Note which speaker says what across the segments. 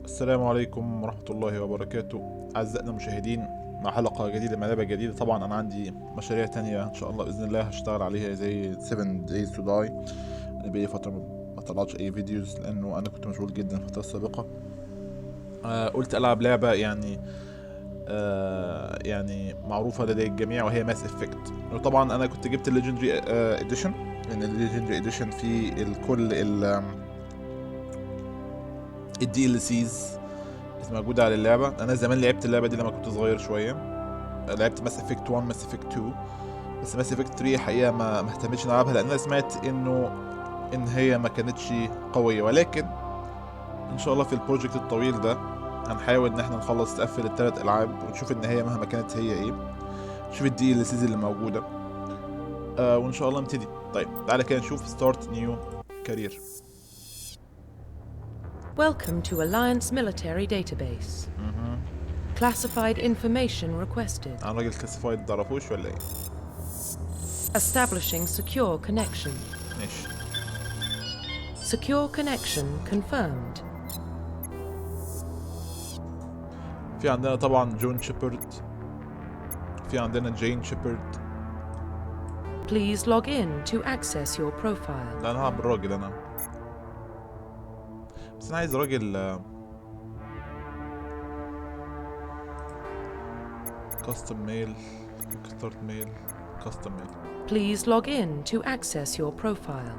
Speaker 1: السلام عليكم ورحمة الله وبركاته أعزائنا المشاهدين، مع حلقة جديدة من لعبة جديدة. طبعا أنا عندي مشاريع تانية إن شاء الله بإذن الله هشتغل عليها زي 7 days to die. أنا بقالي فترة ما طلعتش أي فيديوز لأنه أنا كنت مشغول جدا في الفترة السابقة. قلت ألعب لعبة يعني معروفة لدى الجميع وهي ماس افكت. وطبعا أنا كنت جبت الليجندري اديشن، لأن الليجندري اديشن فيه الكل الدي ال سيز موجودة على اللعبة. أنا زمان لعبت اللعبة دي لما كنت صغير شوية، لعبت ماس افكت 1 ماس افكت 2، بس ماس افكت 3 حقيقة ما اهتمتش نلعبها لأن أنا سمعت إن هي ما كانتش قوية. ولكن إن شاء الله في البروجكت الطويل ده هنحاول إن احنا نقفل الثلاث ألعاب ونشوف النهاية مهما كانت هي إيه، نشوف الدي ال سيز اللي موجودة، وإن شاء الله نبتدي. طيب تعالى كده نشوف ستارت نيو كارير.
Speaker 2: Welcome to Alliance Military Database. Classified information requested.
Speaker 1: أنا راجل كلاسيفايد متعرفوش ولا إيه؟
Speaker 2: Establishing secure connection.
Speaker 1: ماشي.
Speaker 2: Secure connection confirmed.
Speaker 1: في عندنا طبعا جون شيبرد، في عندنا جين شيبرد.
Speaker 2: Please log in to access your profile.
Speaker 1: لا أنا هلعب بالراجل أنا، بس أنا عايز راجل كاستم ميل، ستارت ميل، كاستم ميل.
Speaker 2: Please log in to access your profile.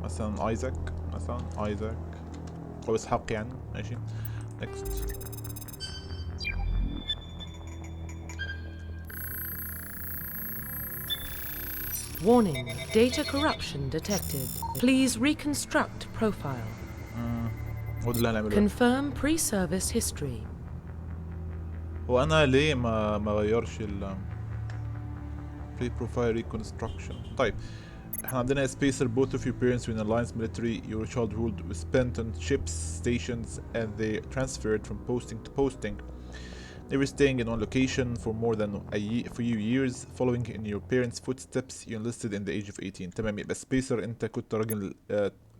Speaker 1: مثلا ايزاك، او اسحاق يعني. ماشي نكست.
Speaker 2: Warning, data corruption detected. Please reconstruct profile.
Speaker 1: هو ده اللي هنعمله.
Speaker 2: Confirm pre-service history.
Speaker 1: هو انا ليه ما غيرش ال pre profile reconstruction؟ طيب احنا عندنا spacer both of your parents were in alliance military. Your childhood was spent on ships stations and they transferred from posting to posting, never staying in one location for more than a few years. Following in your parents' footsteps, you enlisted in the age of 18. تمام، يبقى spacer انت كنت راجل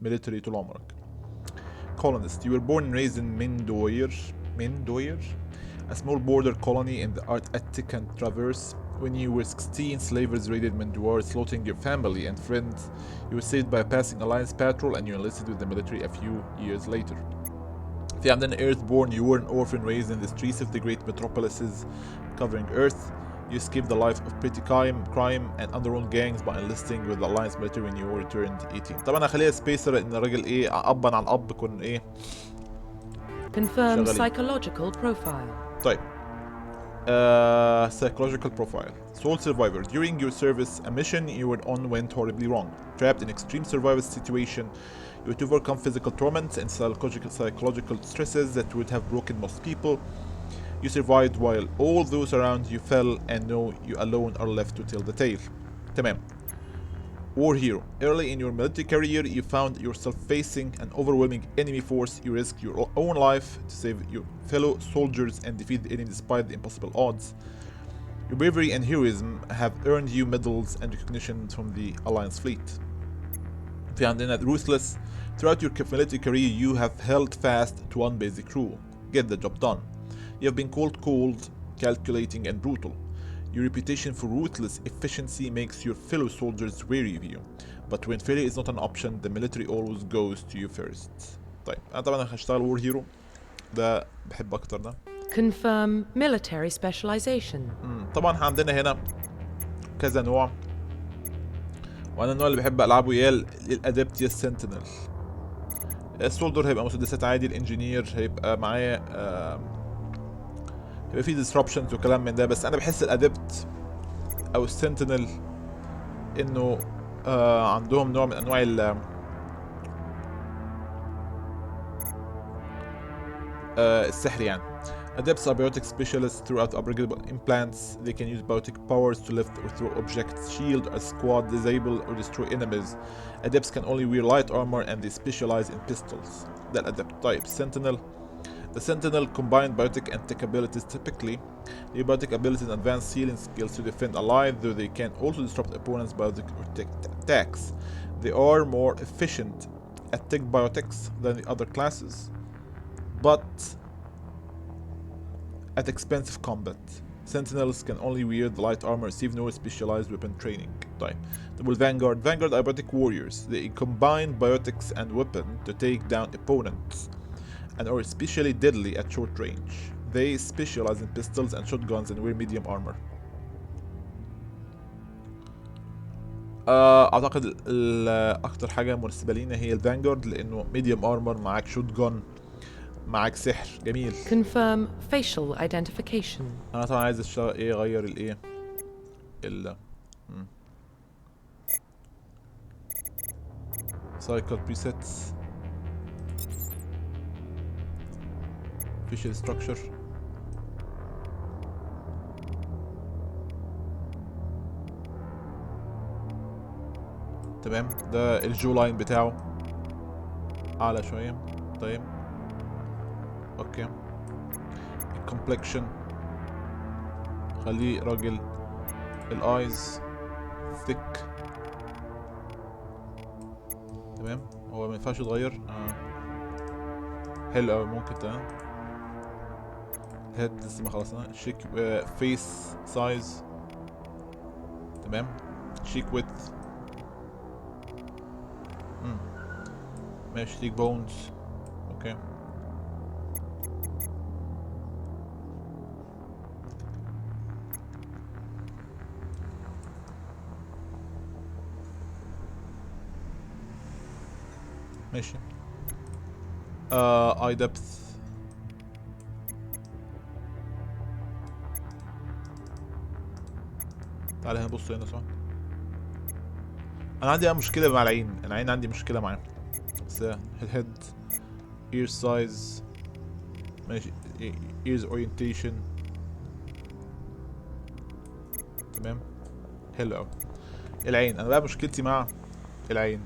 Speaker 1: military طول عمرك. Colonist, you were born and raised in Mendoyer, a small border colony in the Arctic and Traverse. When you were 16, slavers raided Mendoir, slaughtering your family and friends. You were saved by a passing alliance patrol and you enlisted with the military a few years later. في عندنا Earthborn, you were an orphan raised in the streets of the great metropolises covering Earth. You escaped the life of petty crime and underworld gangs by enlisting with the Alliance military when you returned 18. طبعا هخليها سبيسر ان الراجل ايه ابا عن الاب يكون ايه.
Speaker 2: Confirm
Speaker 1: شغالين.
Speaker 2: psychological profile.
Speaker 1: طيب psychological profile. Sole survivor. During your service, a mission you were on went horribly wrong. Trapped in extreme survival situation, you had to overcome physical torments and psychological stresses that would have broken most people. You survived while all those around you fell, and now you alone are left to tell the tale. تمام. War hero. Early in your military career, you found yourself facing an overwhelming enemy force. You risked your own life to save your fellow soldiers and defeat the enemy despite the impossible odds. Your bravery and heroism have earned you medals and recognition from the Alliance fleet. في عندنا ruthless. Throughout your military career, you have held fast to one basic rule: get the job done. You have been called cold, calculating, and brutal. Your reputation for ruthless efficiency makes your fellow soldiers wary of you. But when failure is not an option, the military always goes to you first. طيب أنا طبعا هشتغل وور هيرو، ده بحب أكتر ده.
Speaker 2: Confirm military specialization.
Speaker 1: طبعا عندنا هنا كذا نوع، وأنا النوع اللي بحب ألعبه يا الأدبت يا السنتينل. السولدر هيبقى مسدسات عادي، الانجينير هيبقى معايا يبقى في disruptions وكلام من ده، بس انا بحس الادبت او السنتينل انه عندهم نوع من انواع السحر يعني. Adepts are biotic specialists throughout upgradable implants. They can use biotic powers to lift or throw objects, shield a squad, disable or destroy enemies. Adepts can only wear light armor and they specialize in pistols. ده الأدبت. طيب Sentinel. The Sentinel combined biotic and tech abilities typically. The biotic abilities and advanced healing skills to defend allies, though they can also disrupt opponents' biotic or tech attacks. They are more efficient at tech biotics than the other classes, but at expensive combat. Sentinels can only wear the light armor, receive no specialized weapon training. طيب والفانجارد Vanguard are biotic warriors. They combine biotics and weapon to take down opponents and are especially deadly at short range. They specialize in pistols and shotguns and wear medium armor. اعتقد اكتر حاجه مناسبه لينا هي الفانجارد لانه ميديوم ارمر معاك شوت جان معاك سحر جميل.
Speaker 2: Confirm facial identification.
Speaker 1: انا طبعا عايز اشتغل ايه اغير الايه ال سايكل بريسيتس فيشل ستراكشر تمام. ده الجو لاين بتاعه اعلى شويه. طيب اوكي. الكومبلكشن خليه راجل. الايز ثيك تمام. هو ما ينفعش يتغير. حلو قوي. ممكن تمام. هيد لسه ما خلصنا. شيك فيس سايز تمام. شيك ويدث ماشي. شيك بونز اوكي. ماشي. اي دبث تعالى هنا بص هنا صح. انا عندي مشكله مع العين. العين عندي مشكله معاه. بس الهيد ear size ماشي. ears orientation تمام. حلو قوي. العين انا بقى مشكلتي مع العين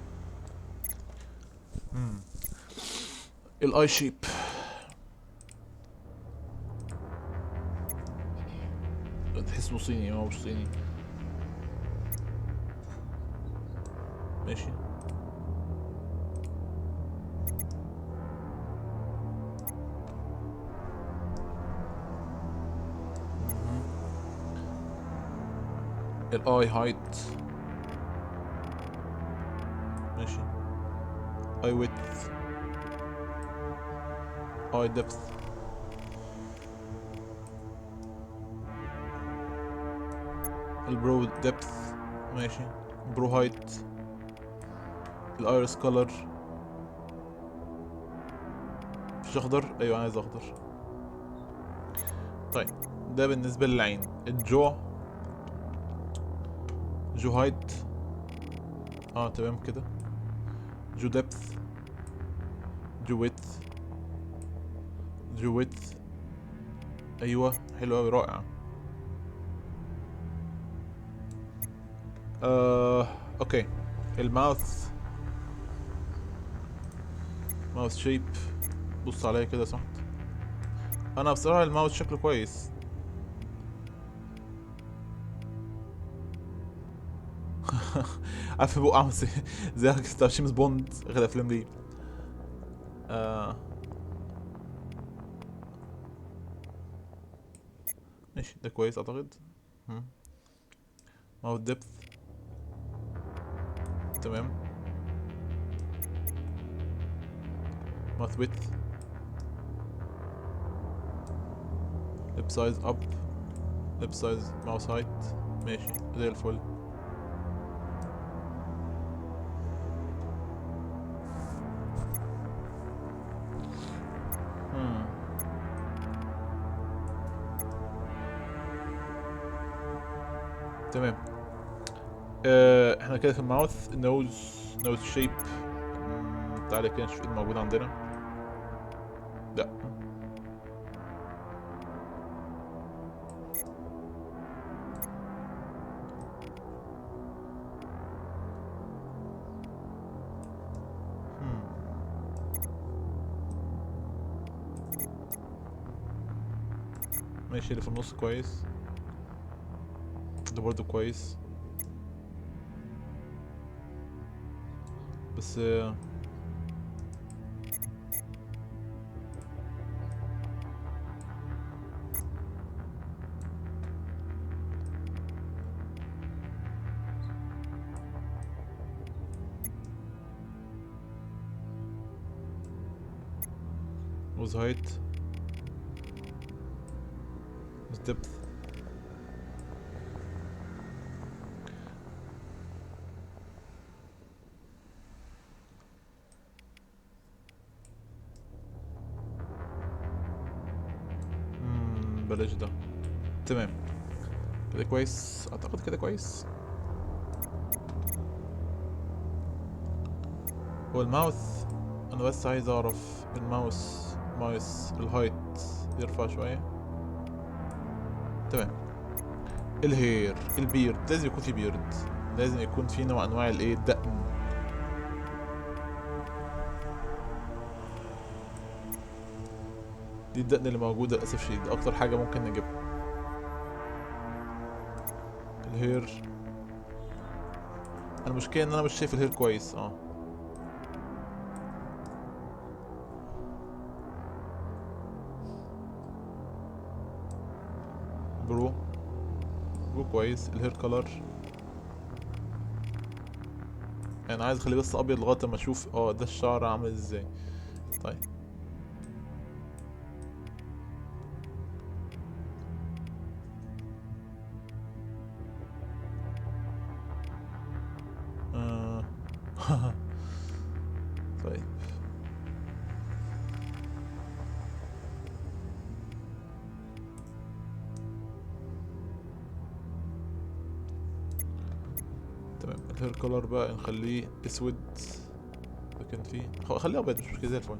Speaker 1: الاي شيب. تحسه صيني. هو مش صيني. ماشي. الاي هايت ماشي. اي ويدث اي دبث البرو دبث ماشي. برو هايت الايرس كولر. مفيش اخضر. ايوه انا عايز اخضر. طيب ده بالنسبه للعين. الجو جو هايت تمام كده. جو دبث جو ويدث جو ويدث. ايوه حلو اوي رائع. اوكي. الماوث ماوث شيب بص عليا كده صح. انا بصراحه الماوث شكله كويس. عارف بقى عامل زي بتاع جيمس بوند غير الافلام دي. ماشي ده كويس اعتقد. ماوث ديبث تمام. ماوث ويدث ليب سايز اب ليب سايز ماوس هايت ماشي زي الفل. تمام. احنا كده في الماوث. نوز شيب. تعالى كده نشوف ايه الموجود عندنا. لا ماشي اللي في النص كويس، ده برضه كويس، بس was height was depth. بلاش ده. تمام كده كويس، اعتقد كده كويس. هو الماوس انا بس عايز اعرف الماوس الهايت يرفع شوية. تمام. الهير البيرد لازم يكون في بيرد، لازم يكون في نوع انواع الايه الدقن. دي الدقن اللي موجودة للأسف الشديد، أكتر حاجة ممكن نجيبها. الهير المشكلة إن أنا مش شايف الهير كويس. برو كويس. الهير كولر انا عايز اخليه بس ابيض لغايه ما اشوف ده الشعر عامل ازاي. طيب طيب تمام. الهير كولر بقى نخليه اسود، لكن فيه خليه ابيض مش مشكله زي الفل.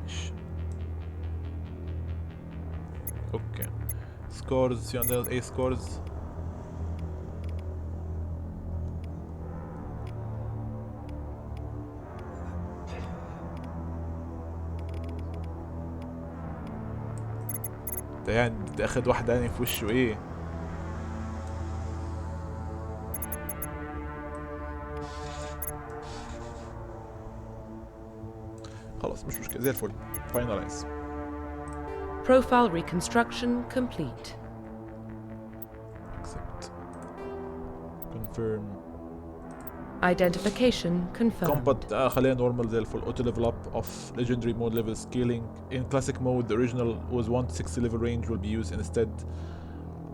Speaker 1: مش اوكي. سكورز في عندنا اي سكورز؟ ده يعني ده اخد واحدة يعني في وشه ايه. خلاص مش مشكلة زي الفل. finalize.
Speaker 2: Profile reconstruction complete.
Speaker 1: accept. confirm.
Speaker 2: Identification confirmed.
Speaker 1: combat خليها normal زي الفل. auto level up of legendary mode level scaling. in classic mode the original was 1 to 60 level range will be used instead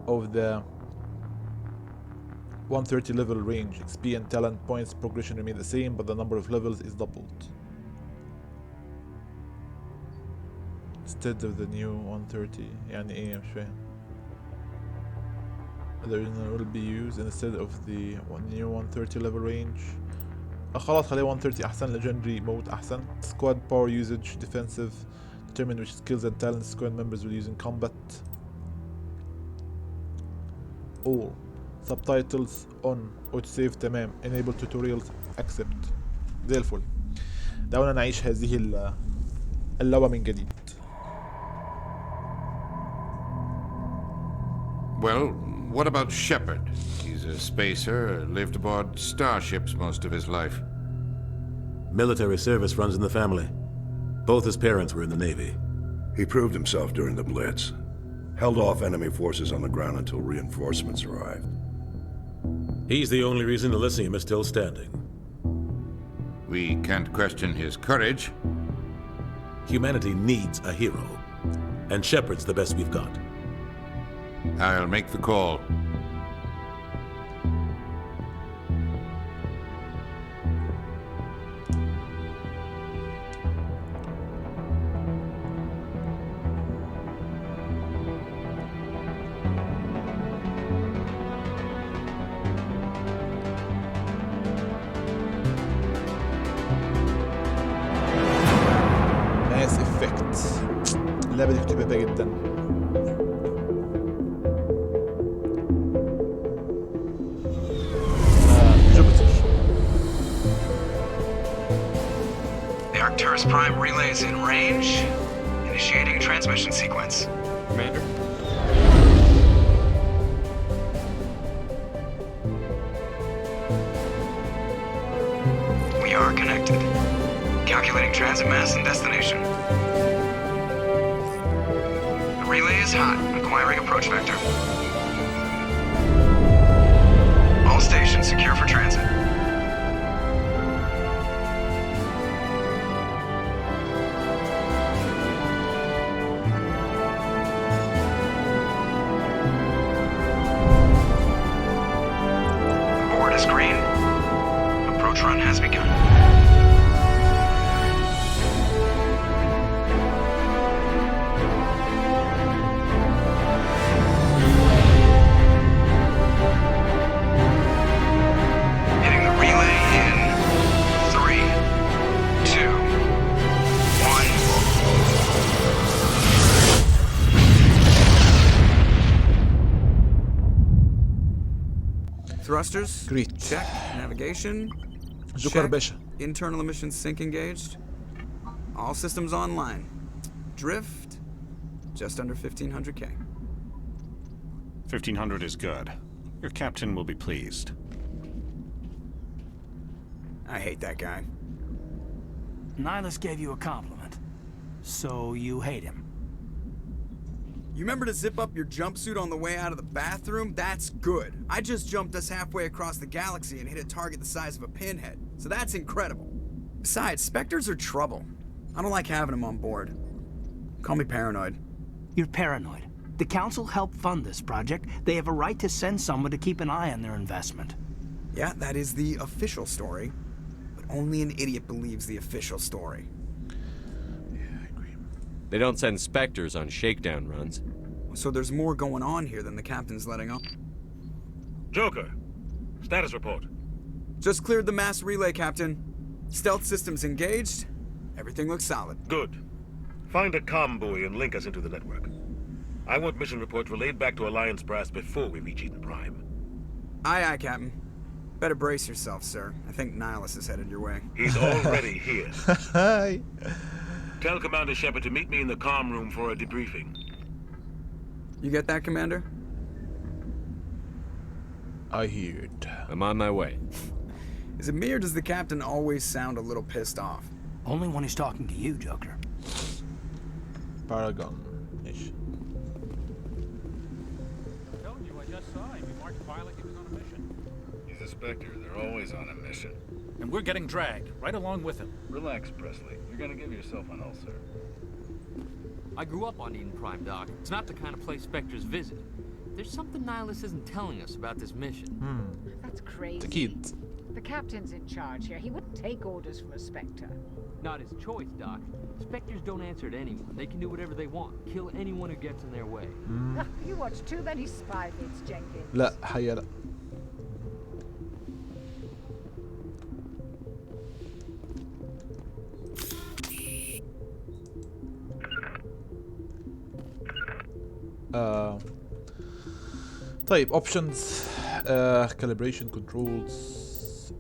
Speaker 1: of the 130 level range. XP and talent points progression remain the same but the number of levels is doubled instead of the new 130. يعني ايه مش فاهم. the original will be used instead of the new 130 level range. خلاص خليه 130 احسن. legendary mode احسن. squad power usage defensive. determine which skills and talents squad members will use in combat. all subtitles on. auto save تمام. enable tutorials accept. زي الفل. دعونا نعيش هذه اللعبة من جديد.
Speaker 3: Well, what about Shepard? He's a spacer, lived aboard starships most of his life.
Speaker 4: Military service runs in the family. Both his parents were in the Navy.
Speaker 5: He proved himself during the Blitz. Held off enemy forces on the ground until reinforcements arrived.
Speaker 4: He's the only reason Elysium is still standing.
Speaker 3: We can't question his courage.
Speaker 4: Humanity needs a hero. And Shepard's the best we've got.
Speaker 3: I'll make the call.
Speaker 1: Mass Effect. اللعبة دي كنت بحبها جدا. جوبيتر
Speaker 6: Cerberus Prime relays in range. Initiating transmission sequence.
Speaker 7: Commander?
Speaker 6: We are connected. Calculating transit mass and destination. The relay is hot. Acquiring approach vector. All stations secure for transit. Board is green. Approach run has begun. Hitting the relay in 3, 2, 1. Thrusters.
Speaker 1: Great.
Speaker 6: Check. Navigation.
Speaker 1: شكرا
Speaker 6: Check.
Speaker 1: باشا.
Speaker 6: Internal emissions sync engaged. All systems online. Drift. Just under 1500K.
Speaker 8: 1500 is good. Your captain will be pleased.
Speaker 6: I hate that guy.
Speaker 9: Nihilus gave you a compliment. So you hate him.
Speaker 6: You remember to zip up your jumpsuit on the way out of the bathroom? That's good. I just jumped us halfway across the galaxy and hit a target the size of a pinhead. So that's incredible. Besides, Spectres are trouble. I don't like having them on board. Call me paranoid.
Speaker 9: You're paranoid. The Council helped fund this project. They have a right to send someone to keep an eye on their investment.
Speaker 6: Yeah, that is the official story. But only an idiot believes the official story.
Speaker 7: They don't send Spectres on shakedown runs.
Speaker 6: So there's more going on here than the captain's letting on.
Speaker 4: Joker, status report.
Speaker 6: Just cleared the mass relay, Captain. Stealth systems engaged. Everything looks solid.
Speaker 4: Good. Find a comm buoy and link us into the network. I want mission reports relayed back to Alliance brass before we reach Eden Prime.
Speaker 6: Aye, aye, Captain. Better brace yourself, sir. I think Nihilus is headed your way.
Speaker 4: He's already here.
Speaker 1: Hi.
Speaker 4: Tell Commander Shepard to meet me in the comm room for a debriefing.
Speaker 6: You get that, Commander?
Speaker 1: I heard.
Speaker 7: I'm on my way.
Speaker 6: Is it me or does the Captain always sound a little pissed off?
Speaker 9: Only when he's talking to you, Joker.
Speaker 1: Paragon-ish.
Speaker 10: Told you, I just saw him. He marched by like he was on a mission.
Speaker 11: He's a Spectre. They're always on a mission.
Speaker 10: And we're getting dragged, right along with him.
Speaker 11: Relax, Presley. You're gonna give yourself an ulcer.
Speaker 12: I grew up on Eden Prime, Doc. It's not the kind of place Spectres visit. There's something Nihilus isn't telling us about this mission.
Speaker 13: That's crazy.
Speaker 1: أكيد.
Speaker 13: The captain's in charge here. He wouldn't take orders from a Spectre.
Speaker 12: Not his choice, Doc. Spectres don't answer to anyone. They can do whatever they want. Kill anyone who gets in their way.
Speaker 13: You watch too many spy vids, Jenkins.
Speaker 1: لا حقيقة لا. طيب options calibration controls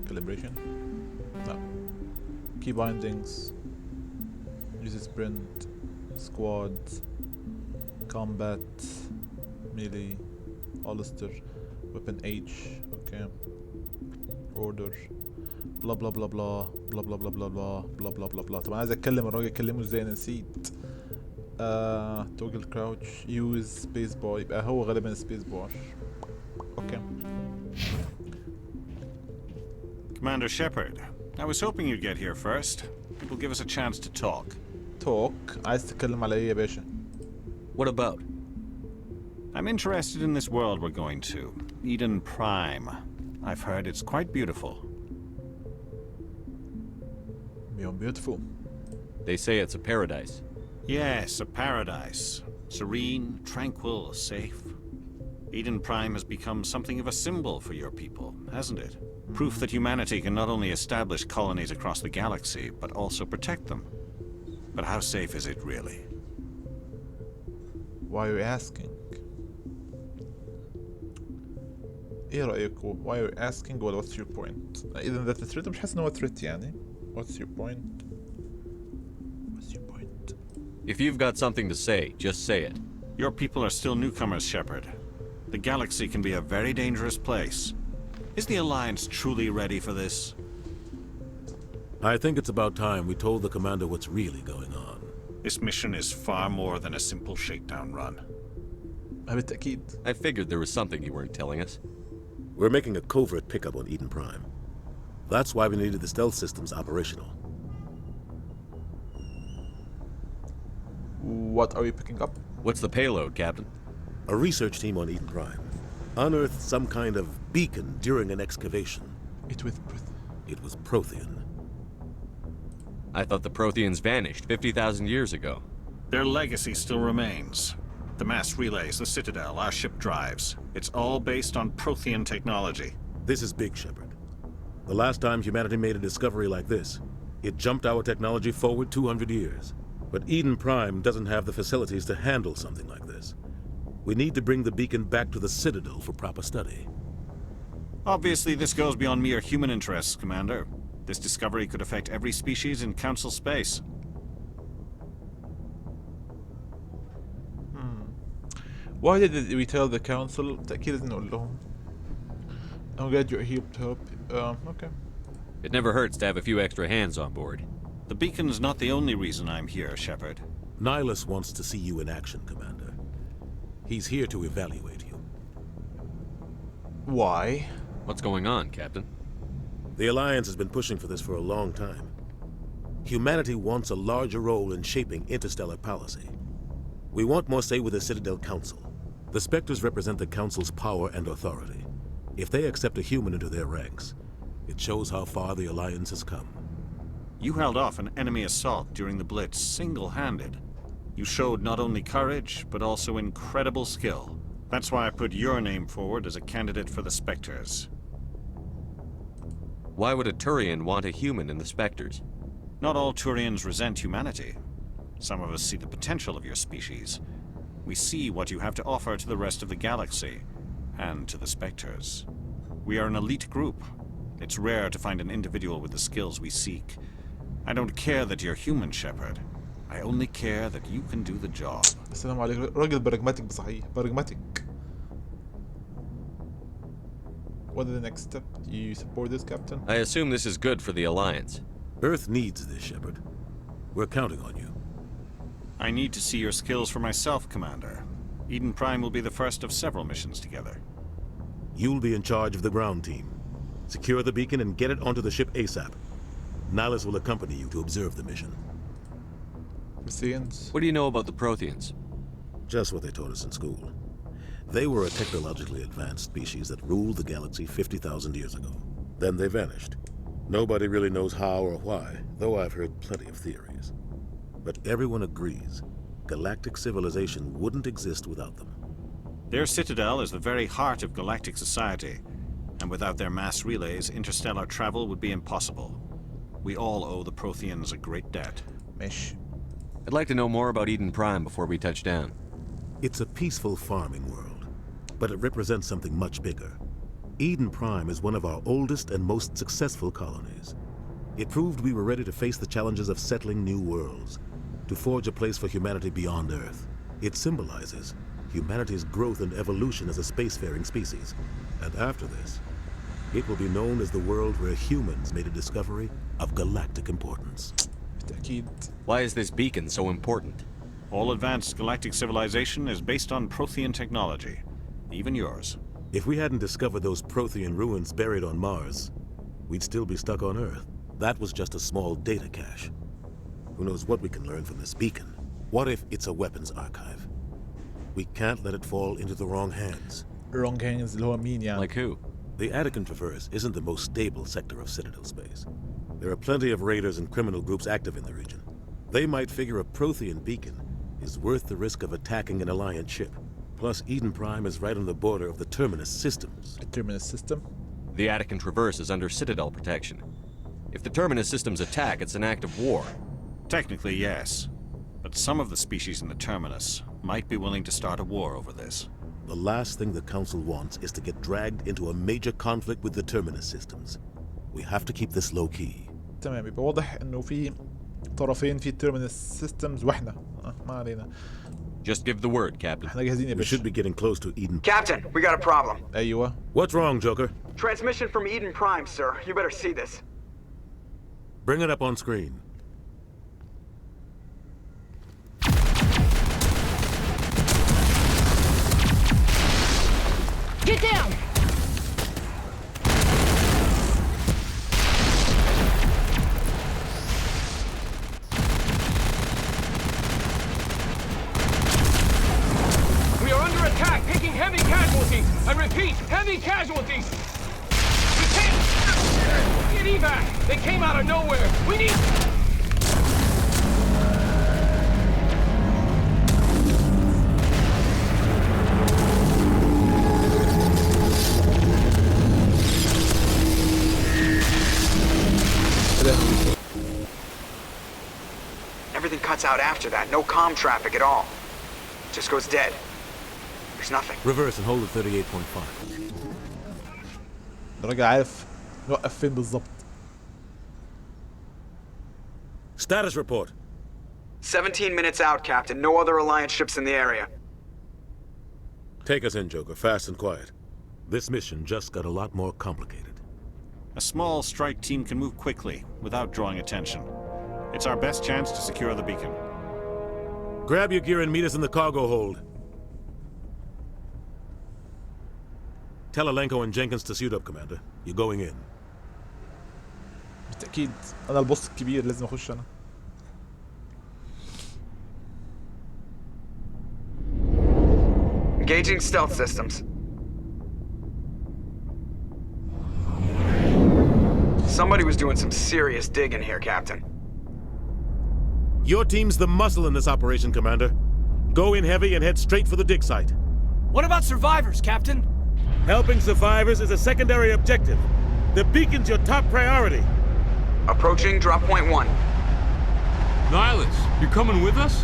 Speaker 1: calibration no key bindings use sprint squad combat melee holster weapon H okay order بلا بلا بلا بلا بلا بلا بلا بلا بلا بلا بلا بلا بلا. طب انا عايز اتكلم الراجل اكلمه ازاي انا نسيت. توجل كراوتش يوز سبيس بار يبقى هو غالبا سبيس بار. اوكي.
Speaker 8: Commander Shepard, I was hoping you'd get here first. It will give us a chance to talk.
Speaker 1: عايز تتكلم على ايه يا باشا؟
Speaker 7: What about?
Speaker 8: I'm interested in this world we're going to, Eden Prime. I've heard it's quite beautiful.
Speaker 1: Beyond beautiful.
Speaker 7: They say it's a paradise.
Speaker 8: Yes, a paradise. Serene, tranquil, safe. Eden Prime has become something of a symbol for your people, hasn't it? Proof that humanity can not only establish colonies across the galaxy, but also protect them. But how safe is it really?
Speaker 1: Why are you asking? ايه رأيكم؟ Why are you asking ولا what's your point؟ إذا that's a threat مش حاسس إن هو threat يعني. What's your point? What's your point?
Speaker 7: If you've got something to say, just say it.
Speaker 8: Your people are still newcomers, Shepard. The galaxy can be a very dangerous place. Is the Alliance truly ready for this?
Speaker 14: I think it's about time we told the commander what's really going on.
Speaker 8: This mission is far more than a simple shakedown run.
Speaker 1: بالتأكيد.
Speaker 7: I figured there was something you weren't telling us.
Speaker 14: We're making a covert pickup on Eden Prime. That's why we needed the stealth systems operational.
Speaker 1: What are we picking up?
Speaker 7: What's the payload, Captain?
Speaker 14: A research team on Eden Prime unearthed some kind of beacon during an excavation.
Speaker 1: It was
Speaker 14: Prothean.
Speaker 7: I thought the Protheans vanished 50,000 years ago.
Speaker 8: Their legacy still remains. The mass relays, the Citadel, our ship drives. It's all based on Prothean technology.
Speaker 14: This is big, Shepard. The last time humanity made a discovery like this, it jumped our technology forward 200 years. But Eden Prime doesn't have the facilities to handle something like this. We need to bring the beacon back to the Citadel for proper study.
Speaker 8: Obviously, this goes beyond mere human interests, Commander. This discovery could affect every species in Council space.
Speaker 1: Why did we tell the council? تأكيد لازم نقول لهم. I'm glad you're here to help. Okay.
Speaker 7: It never hurts to have a few extra hands on board.
Speaker 8: The beacon's not the only reason I'm here, Shepard.
Speaker 14: Nihilus wants to see you in action, Commander. He's here to evaluate you.
Speaker 1: Why?
Speaker 7: What's going on, Captain?
Speaker 14: The Alliance has been pushing for this for a long time. Humanity wants a larger role in shaping interstellar policy. We want more say with the Citadel Council. The Spectres represent the Council's power and authority. If they accept a human into their ranks, it shows how far the Alliance has come.
Speaker 8: You held off an enemy assault during the Blitz single-handed. You showed not only courage, but also incredible skill. That's why I put your name forward as a candidate for the Spectres.
Speaker 7: Why would a Turian want a human in the Spectres?
Speaker 8: Not all Turians resent humanity. Some of us see the potential of your species. We see what you have to offer to the rest of the galaxy, and to the Spectres. We are an elite group. It's rare to find an individual with the skills we seek. I don't care that you're human, Shepard. I only care that you can do the job.
Speaker 1: السلام عليكم. راجل براغماتيك بصحيح. براغماتيك. What is the next step? Do you support this, Captain?
Speaker 7: I assume this is good for the Alliance.
Speaker 14: Earth needs this, Shepard. We're counting on you.
Speaker 8: I need to see your skills for myself, Commander. Eden Prime will be the first of several missions together.
Speaker 14: You'll be in charge of the ground team. Secure the beacon and get it onto the ship ASAP. Nihilus will accompany you to observe the mission.
Speaker 7: What do you know about the Protheans?
Speaker 14: Just what they taught us in school. They were a technologically advanced species that ruled the galaxy 50,000 years ago. Then they vanished. Nobody really knows how or why, though I've heard plenty of theories. But everyone agrees, galactic civilization wouldn't exist without them.
Speaker 8: Their citadel is the very heart of galactic society, and without their mass relays, interstellar travel would be impossible. We all owe the Protheans a great debt.
Speaker 1: Mish.
Speaker 7: I'd like to know more about Eden Prime before we touch down.
Speaker 14: It's a peaceful farming world, but it represents something much bigger. Eden Prime is one of our oldest and most successful colonies. It proved we were ready to face the challenges of settling new worlds, to forge a place for humanity beyond Earth. It symbolizes humanity's growth and evolution as a spacefaring species. And after this, it will be known as the world where humans made a discovery of galactic importance.
Speaker 7: Why is this beacon so important?
Speaker 8: All advanced galactic civilization is based on Prothean technology, even yours.
Speaker 14: If we hadn't discovered those Prothean ruins buried on Mars, we'd still be stuck on Earth. That was just a small data cache. Who knows what we can learn from this beacon? What if it's a weapons archive? We can't let it fall into the wrong hands.
Speaker 1: Wrong hands اللي هو مين يعني?
Speaker 7: Like who?
Speaker 14: The Attican Traverse isn't the most stable sector of Citadel space. There are plenty of raiders and criminal groups active in the region. They might figure a Prothean beacon is worth the risk of attacking an Alliance ship. Plus, Eden Prime is right on the border of the Terminus systems.
Speaker 1: The Terminus system?
Speaker 7: The Attican Traverse is under Citadel protection. If the Terminus systems attack, it's an act of war.
Speaker 8: Technically, yes. But some of the species in the Terminus might be willing to start a war over this.
Speaker 14: The last thing the Council wants is to get dragged into a major conflict with the Terminus systems. We have to keep this low key.
Speaker 1: تمام، يبقى واضح انه في طرفين في التيرمينس سيستمز واحنا ما علينا.
Speaker 7: Just give the word, Captain.
Speaker 1: احنا جاهزين يا
Speaker 14: We
Speaker 1: باشا.
Speaker 14: should be getting close to Eden.
Speaker 6: Captain, we got a problem.
Speaker 1: ايوه.
Speaker 14: What's wrong, Joker?
Speaker 6: Transmission from Eden Prime, sir. You better see this.
Speaker 14: Bring it up on screen.
Speaker 13: Get down!
Speaker 12: We are under attack, taking heavy casualties. I repeat, heavy casualties. We can't get evac. They came out of nowhere. We need.
Speaker 6: Everything cuts out after that. No comm traffic at all. Just goes dead. There's nothing.
Speaker 14: Reverse and hold at 38.5.
Speaker 1: الراجل عارف نوقف فين بالظبط.
Speaker 14: Status report.
Speaker 6: 17 minutes out, Captain. No other Alliance ships in the area.
Speaker 14: Take us in, Joker, fast and quiet. This mission just got a lot more complicated.
Speaker 8: A small strike team can move quickly without drawing attention. It's our best chance to secure the beacon.
Speaker 14: Grab your gear and meet us in the cargo hold. Tell Alenko and Jenkins to suit up, Commander. You're going in.
Speaker 1: بالتأكيد أنا البوس الكبير لازم أخش أنا.
Speaker 6: Engaging stealth systems. Somebody was doing some serious digging here, Captain.
Speaker 14: Your team's the muscle in this operation, Commander. Go in heavy and head straight for the dig site.
Speaker 9: What about survivors, Captain?
Speaker 14: Helping survivors is a secondary objective. The beacon's your top priority.
Speaker 6: Approaching drop point 1.
Speaker 12: Nihilus, you coming with us?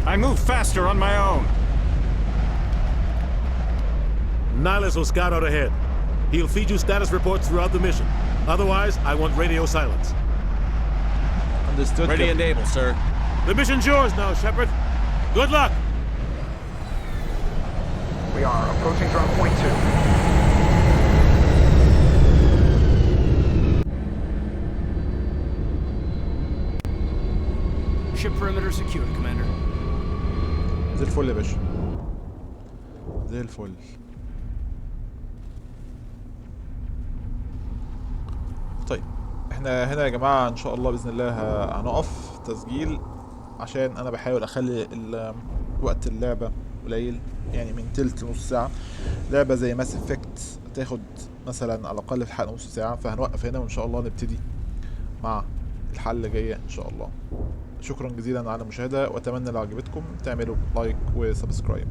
Speaker 8: I move faster on my own.
Speaker 14: Nihilus will scout out ahead. He'll feed you status reports throughout the mission. Otherwise, I want radio silence.
Speaker 1: Understood.
Speaker 7: Ready and able, sir.
Speaker 14: The mission's yours now, Shepard. Good luck!
Speaker 6: We are approaching drop point 2.
Speaker 9: Ship perimeter secured, Commander.
Speaker 1: زي الفل يا باشا. زي الفل. طيب احنا هنا يا جماعة ان شاء الله باذن الله هنقف تسجيل عشان انا بحاول اخلي وقت اللعبة قليل، يعني من تلت لنص ساعة. لعبة زي ماس افكت تاخد مثلا على الاقل في الحلقة نص ساعة، فهنوقف هنا وان شاء الله نبتدي مع الحلقة اللي جاية ان شاء الله. شكرا جزيلا على المشاهدة، واتمنى لو عجبتكم تعملوا لايك وسبسكرايب.